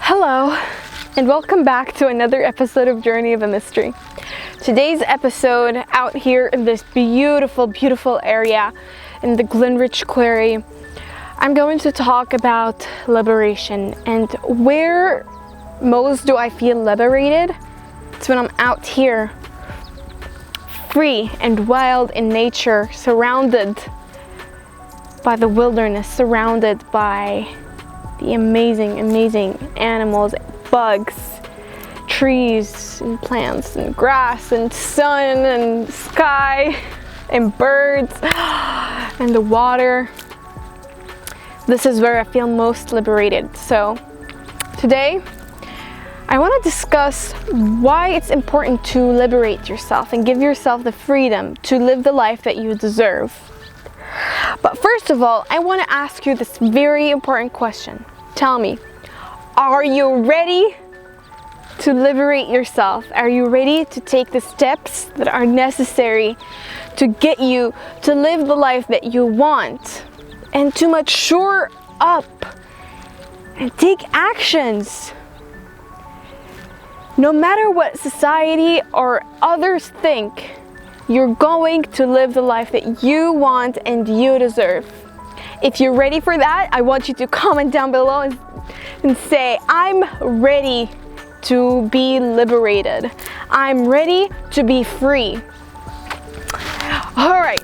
Hello, and welcome back to another episode of Journey of a Mystery. Today's episode, out here in this beautiful, beautiful area in the Glenridge Quarry, I'm going to talk about liberation. And where most do I feel liberated? It's when I'm out here, free and wild in nature, surrounded by the wilderness, surrounded by the amazing, amazing animals, bugs, trees and plants and grass and sun and sky and birds and the water. This is where I feel most liberated. So today I want to discuss why it's important to liberate yourself and give yourself the freedom to live the life that you deserve. But first of all, I want to ask you this very important question. Tell me, are you ready to liberate yourself? Are you ready to take the steps that are necessary to get you to live the life that you want and to mature up and take actions? No matter what society or others think, you're going to live the life that you want and you deserve. If you're ready for that, I want you to comment down below and say, I'm ready to be liberated. I'm ready to be free. All right.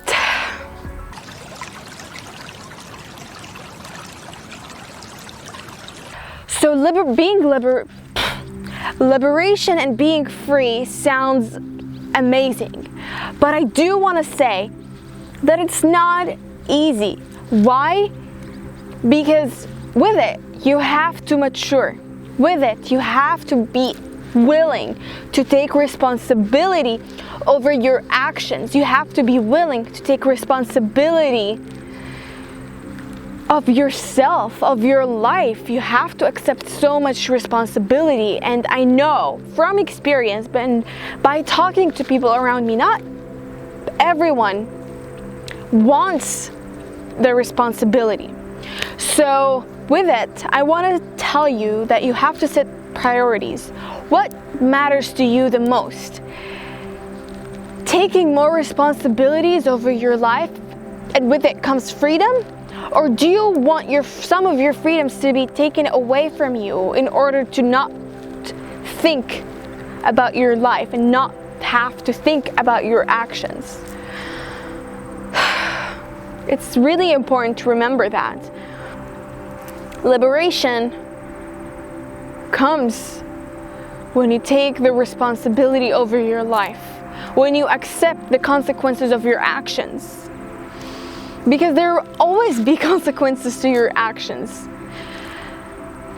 So liberation and being free sounds amazing, but I do want to say that it's not easy. Why? Because with it, you have to mature. With it, you have to be willing to take responsibility over your actions. You have to be willing to take responsibility of yourself, of your life. You have to accept so much responsibility. And I know from experience, but by talking to people around me, not everyone wants the responsibility. So with it, I want to tell you that you have to set priorities. What matters to you the most? Taking more responsibilities over your life, and with it comes freedom? Or do you want some of your freedoms to be taken away from you in order to not think about your life and not have to think about your actions? It's really important to remember that. Liberation comes when you take the responsibility over your life, when you accept the consequences of your actions. Because there will always be consequences to your actions.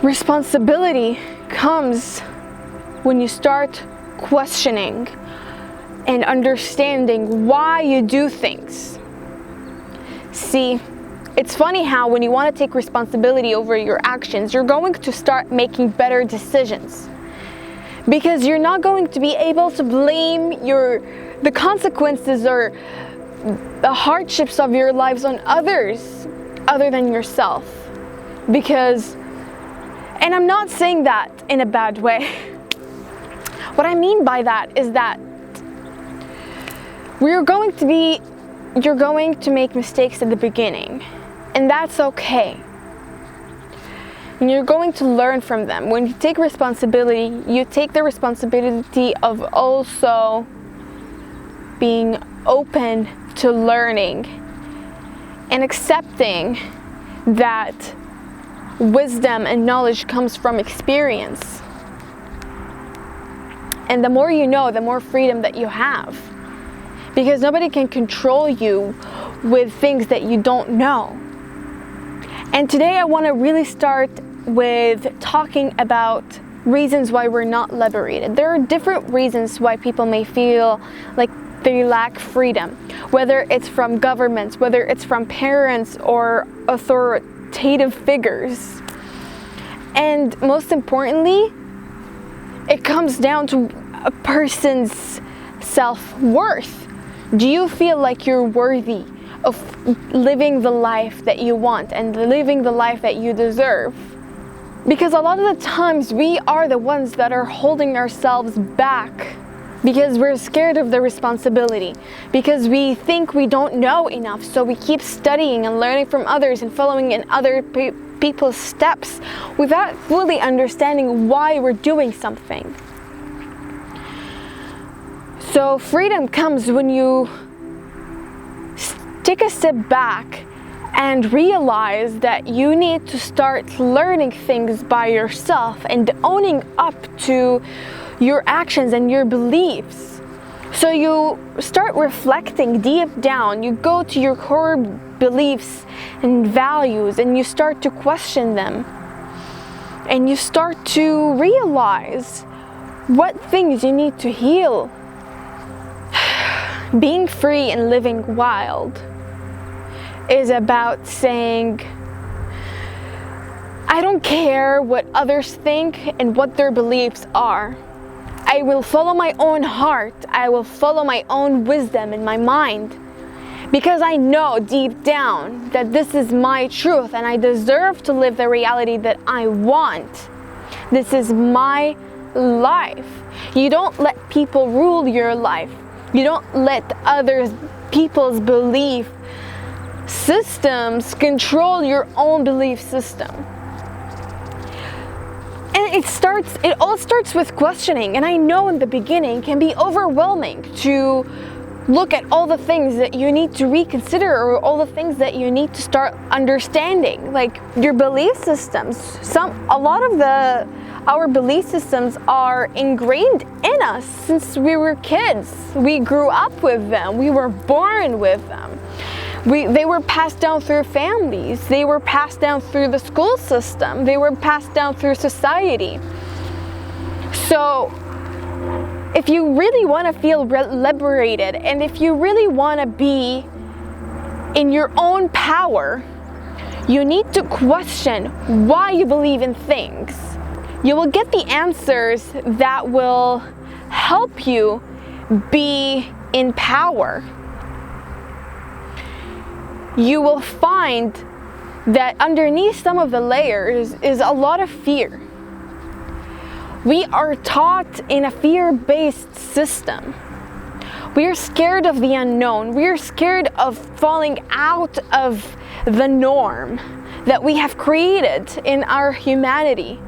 Responsibility comes when you start questioning and understanding why you do things. See, it's funny how when you want to take responsibility over your actions, you're going to start making better decisions. Because you're not going to be able to blame the consequences or the hardships of your lives on others other than yourself. Because, and I'm not saying that in a bad way. What I mean by that is that you're going to make mistakes at the beginning, and that's okay. And you're going to learn from them. When you take responsibility, you take the responsibility of also being open to learning and accepting that wisdom and knowledge comes from experience. And the more you know, the more freedom that you have. Because nobody can control you with things that you don't know. And today I want to really start with talking about reasons why we're not liberated. There are different reasons why people may feel like they lack freedom, whether it's from governments, whether it's from parents or authoritative figures. And most importantly, it comes down to a person's self-worth. Do you feel like you're worthy of living the life that you want and living the life that you deserve? Because a lot of the times we are the ones that are holding ourselves back because we're scared of the responsibility, because we think we don't know enough, so we keep studying and learning from others and following in other people's steps without fully understanding why we're doing something. So freedom comes when you take a step back and realize that you need to start learning things by yourself and owning up to your actions and your beliefs. So you start reflecting deep down, you go to your core beliefs and values and you start to question them. And you start to realize what things you need to heal. Being free and living wild is about saying, I don't care what others think and what their beliefs are. I will follow my own heart. I will follow my own wisdom in my mind. Because I know deep down that this is my truth and I deserve to live the reality that I want. This is my life. You don't let people rule your life. You don't let other people's belief systems control your own belief system. And it all starts with questioning. And I know in the beginning can be overwhelming to look at all the things that you need to reconsider or all the things that you need to start understanding, like your belief systems. A lot of our belief systems are ingrained in us since we were kids. We grew up with them. We were born with them. They were passed down through families. They were passed down through the school system. They were passed down through society. So if you really want to feel liberated and if you really want to be in your own power, you need to question why you believe in things. You will get the answers that will help you be in power. You will find that underneath some of the layers is a lot of fear. We are taught in a fear-based system. We are scared of the unknown. We are scared of falling out of the norm that we have created in our humanity.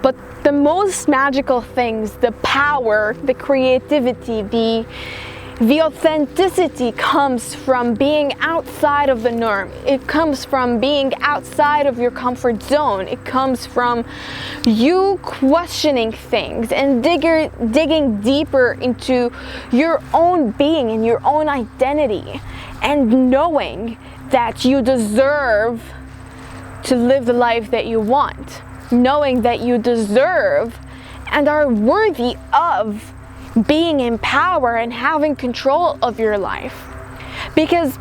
But the most magical things, the power, the creativity, the authenticity comes from being outside of the norm. It comes from being outside of your comfort zone. It comes from you questioning things and digging deeper into your own being and your own identity and knowing that you deserve to live the life that you want. Knowing that you deserve and are worthy of being in power and having control of your life. Because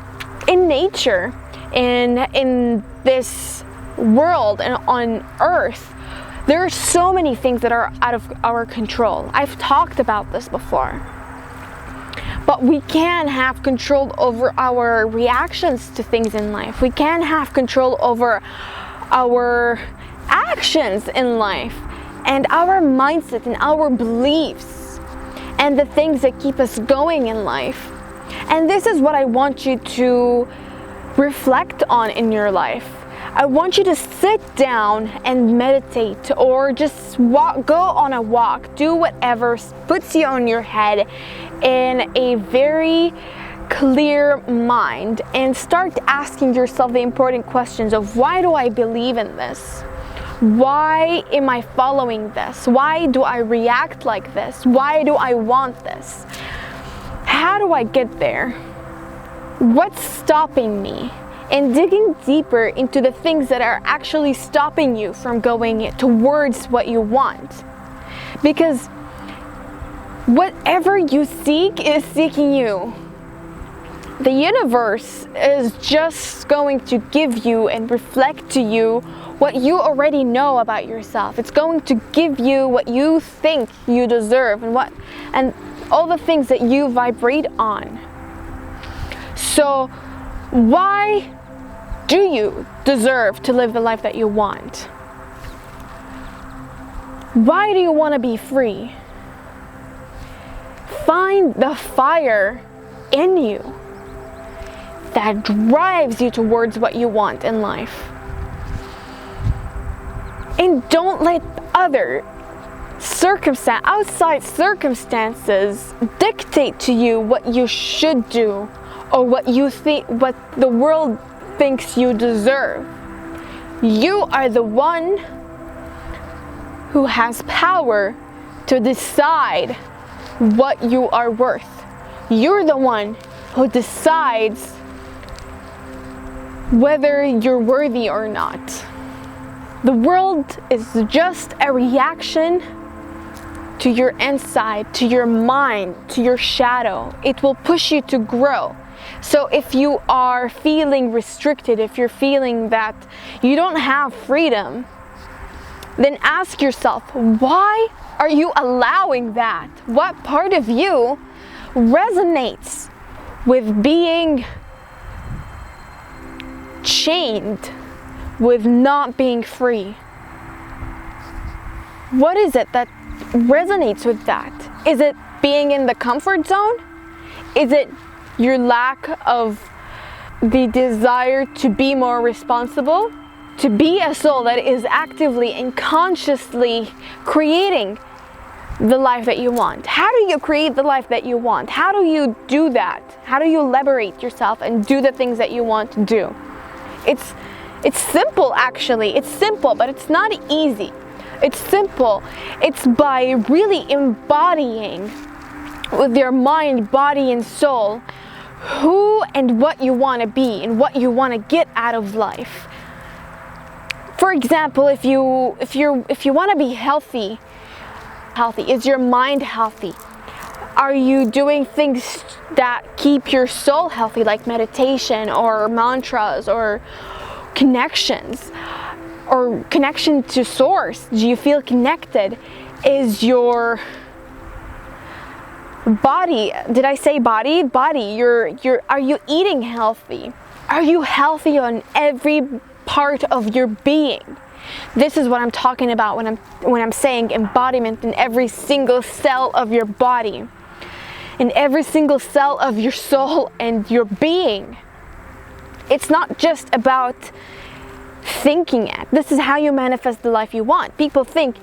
in nature, in this world and on earth, there are so many things that are out of our control. I've talked about this before. But we can have control over our reactions to things in life. We can have control over our actions in life and our mindset and our beliefs and the things that keep us going in life. And this is what I want you to reflect on in your life. I want you to sit down and meditate or just go on a walk, do whatever puts you on your head in a very clear mind and start asking yourself the important questions of why do I believe in this? Why am I following this? Why do I react like this? Why do I want this? How do I get there? What's stopping me? And digging deeper into the things that are actually stopping you from going towards what you want. Because whatever you seek is seeking you. The universe is just going to give you and reflect to you what you already know about yourself. It's going to give you what you think you deserve and all the things that you vibrate on. So why do you deserve to live the life that you want? Why do you want to be free? Find the fire in you that drives you towards what you want in life. And don't let other outside circumstances dictate to you what you should do or what the world thinks you deserve. You are the one who has power to decide what you are worth. You're the one who decides whether you're worthy or not. The world is just a reaction to your inside, to your mind, to your shadow. It will push you to grow. So if you are feeling restricted, if you're feeling that you don't have freedom, then ask yourself, why are you allowing that? What part of you resonates with being chained, with not being free? What is it that resonates with that? Is it being in the comfort zone? Is it your lack of the desire to be more responsible? To be a soul that is actively and consciously creating the life that you want. How do you create the life that you want? How do you do that? How do you liberate yourself and do the things that you want to do? It's simple, actually. It's simple, but it's not easy. It's simple. It's by really embodying with your mind, body, and soul who and what you want to be and what you want to get out of life. For example, if you want to be healthy, is your mind healthy? Are you doing things that keep your soul healthy, like meditation or mantras or connections or connection to source? Do you feel connected? Is your body, did I say body? Body, are you eating healthy? Are you healthy on every part of your being? This is what I'm talking about when I'm saying embodiment in every single cell of your body, in every single cell of your soul and your being. It's not just about thinking it. This is how you manifest the life you want. People think,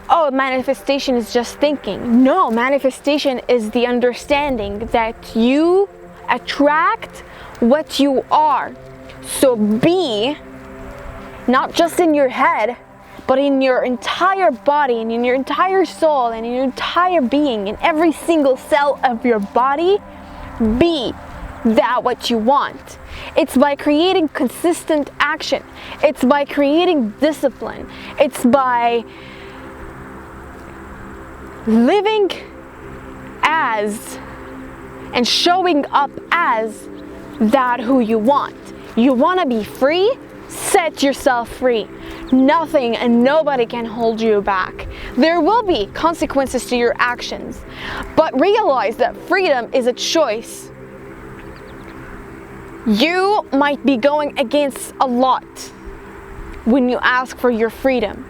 oh, manifestation is just thinking. No, manifestation is the understanding that you attract what you are. So be, not just in your head, but in your entire body and in your entire soul and in your entire being, in every single cell of your body, be that what you want. It's by creating consistent action. It's by creating discipline. It's by living as and showing up as that who you want. You want to be free? Set yourself free. Nothing and nobody can hold you back. There will be consequences to your actions, but realize that freedom is a choice. You might be going against a lot when you ask for your freedom.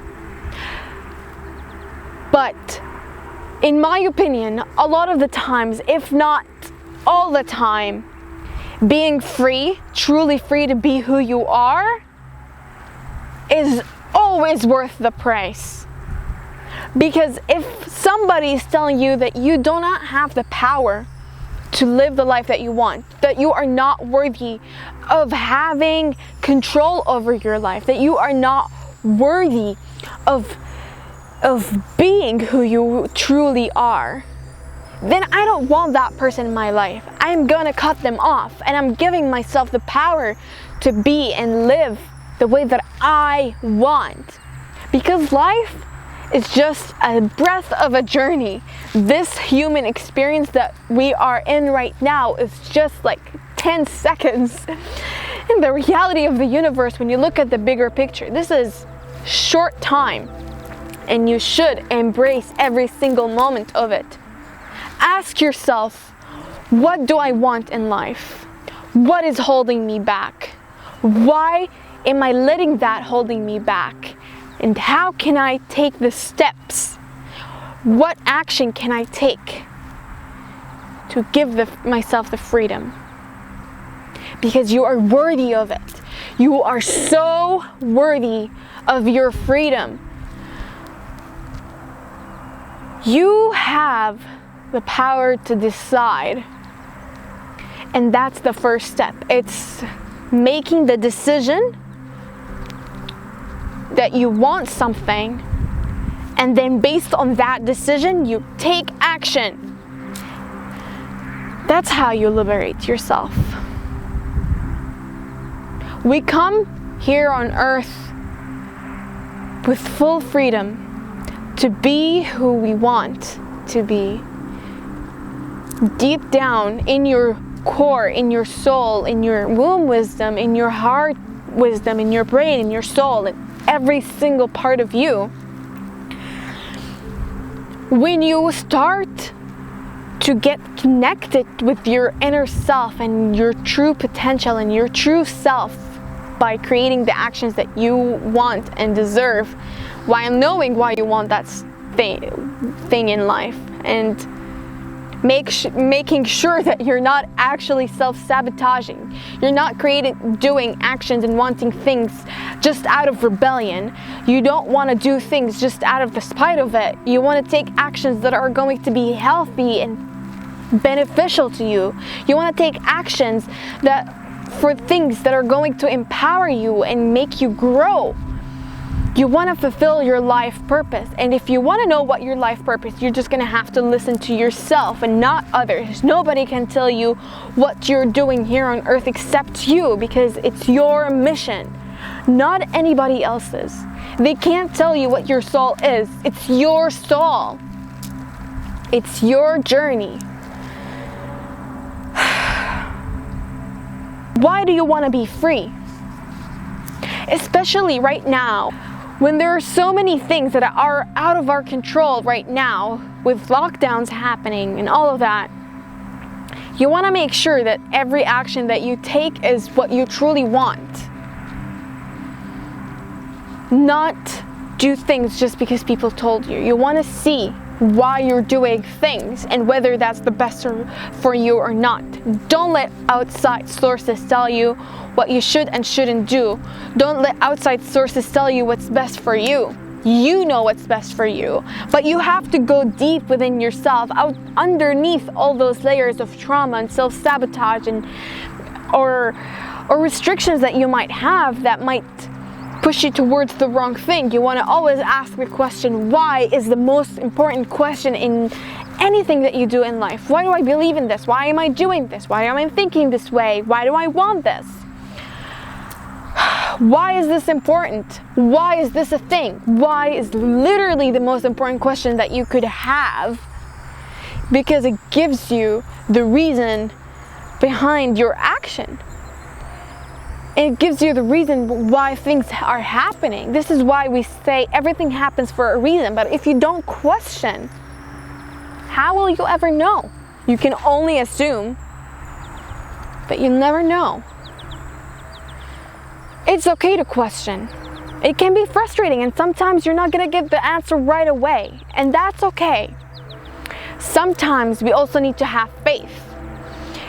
But in my opinion, a lot of the times, if not all the time, being free, truly free to be who you are, is always worth the price. Because if somebody is telling you that you do not have the power to live the life that you want, that you are not worthy of having control over your life, that you are not worthy of being who you truly are, then I don't want that person in my life. I'm gonna cut them off, and I'm giving myself the power to be and live the way that I want. Because life is just a breath of a journey. This human experience that we are in right now is just like 10 seconds. In the reality of the universe, when you look at the bigger picture, this is short time, and you should embrace every single moment of it. Ask yourself, what do I want in life? What is holding me back? Why am I letting that holding me back? And how can I take the steps? What action can I take to give myself the freedom? Because you are worthy of it. You are so worthy of your freedom. You have the power to decide. And that's the first step. It's making the decision that you want something, and then based on that decision, you take action. That's how you liberate yourself. We come here on earth with full freedom to be who we want to be. Deep down in your core, in your soul, in your womb wisdom, in your heart wisdom, in your brain, in your soul, in every single part of you. When you start to get connected with your inner self and your true potential and your true self by creating the actions that you want and deserve, while knowing why you want that thing in life, and making sure that you're not actually self-sabotaging. You're not doing actions and wanting things just out of rebellion. You don't want to do things just out of the spite of it. You want to take actions that are going to be healthy and beneficial to you. You want to take actions for things that are going to empower you and make you grow. You want to fulfill your life purpose. And if you want to know what your life purpose, you're just going to have to listen to yourself and not others. Nobody can tell you what you're doing here on earth except you, because it's your mission, not anybody else's. They can't tell you what your soul is. It's your soul. It's your journey. Why do you want to be free? Especially right now, when there are so many things that are out of our control right now, with lockdowns happening and all of that. You want to make sure that every action that you take is what you truly want. Not do things just because people told you. You want to see why you're doing things and whether that's the best for you or not. Don't let outside sources tell you what you should and shouldn't do. Don't let outside sources tell you what's best for you. You know what's best for you, but you have to go deep within yourself, out underneath all those layers of trauma and self-sabotage or restrictions that you might have that might push you towards the wrong thing. You want to always ask the question, why is the most important question in anything that you do in life. Why do I believe in this? Why am I doing this? Why am I thinking this way? Why do I want this? Why is this important? Why is this a thing? Why is literally the most important question that you could have, because it gives you the reason behind your action. It gives you the reason why things are happening. This is why we say everything happens for a reason. But if you don't question, how will you ever know? You can only assume, but you'll never know. It's okay to question. It can be frustrating, and sometimes you're not gonna get the answer right away, and that's okay. Sometimes we also need to have faith.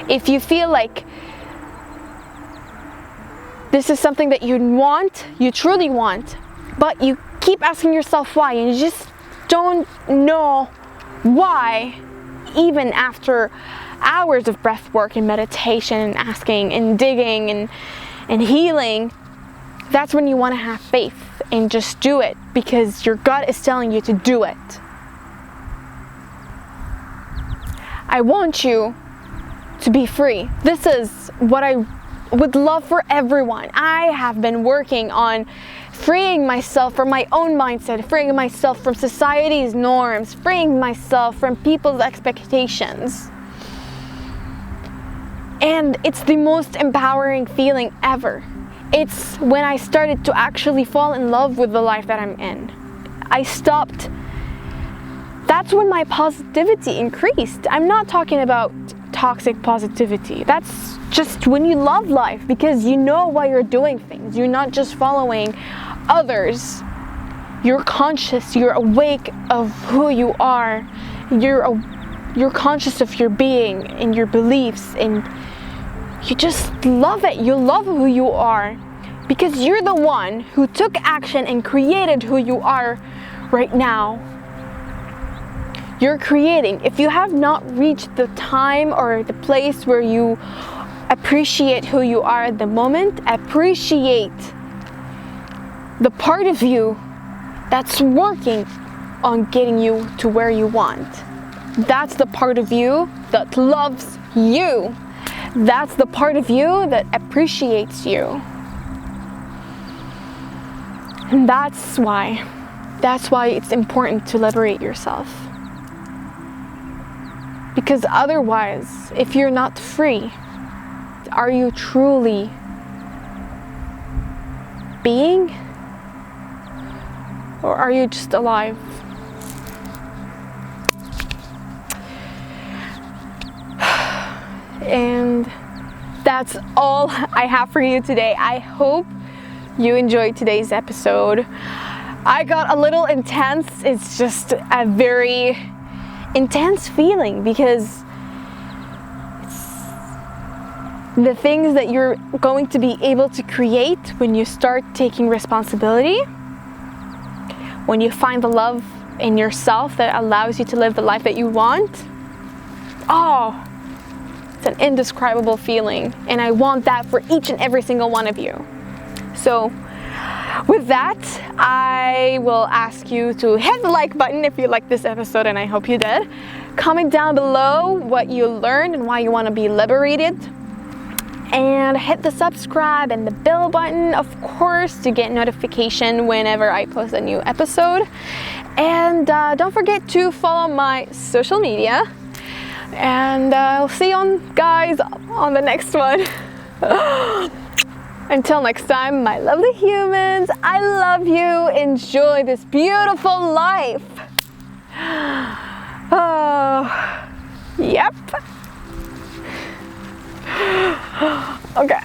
If you feel like this is something that you want, you truly want, but you keep asking yourself why, and you just don't know why, even after hours of breath work and meditation and asking and digging and healing, that's when you want to have faith and just do it, because your gut is telling you to do it. I want you to be free. This is what I would love for everyone. I have been working on freeing myself from my own mindset, freeing myself from society's norms, freeing myself from people's expectations. And it's the most empowering feeling ever. It's when I started to actually fall in love with the life that I'm in. I stopped. That's when my positivity increased. I'm not talking about toxic positivity. That's just when you love life, because you know why you're doing things. You're not just following others You're conscious, you're awake of who you are. You're conscious of your being and your beliefs, and you just love it. You love who you are because you're the one who took action and created who you are right now. You're creating. If you have not reached the time or the place where you appreciate who you are at the moment, appreciate the part of you that's working on getting you to where you want. That's the part of you that loves you. That's the part of you that appreciates you. And that's why it's important to liberate yourself. Because otherwise, if you're not free, are you truly being? Or are you just alive? And that's all I have for you today. I hope you enjoyed today's episode. I got a little intense. It's just a very intense feeling because the things that you're going to be able to create when you start taking responsibility, when you find the love in yourself that allows you to live the life that you want, it's an indescribable feeling, and I want that for each and every single one of you. So with that, I will ask you to hit the like button if you liked this episode, and I hope you did. Comment down below what you learned and why you want to be liberated. And hit the subscribe and the bell button, of course, to get notification whenever I post a new episode. And don't forget to follow my social media. And I'll see you guys on the next one. Until next time, my lovely humans, I love you. Enjoy this beautiful life. Oh, yep. Okay.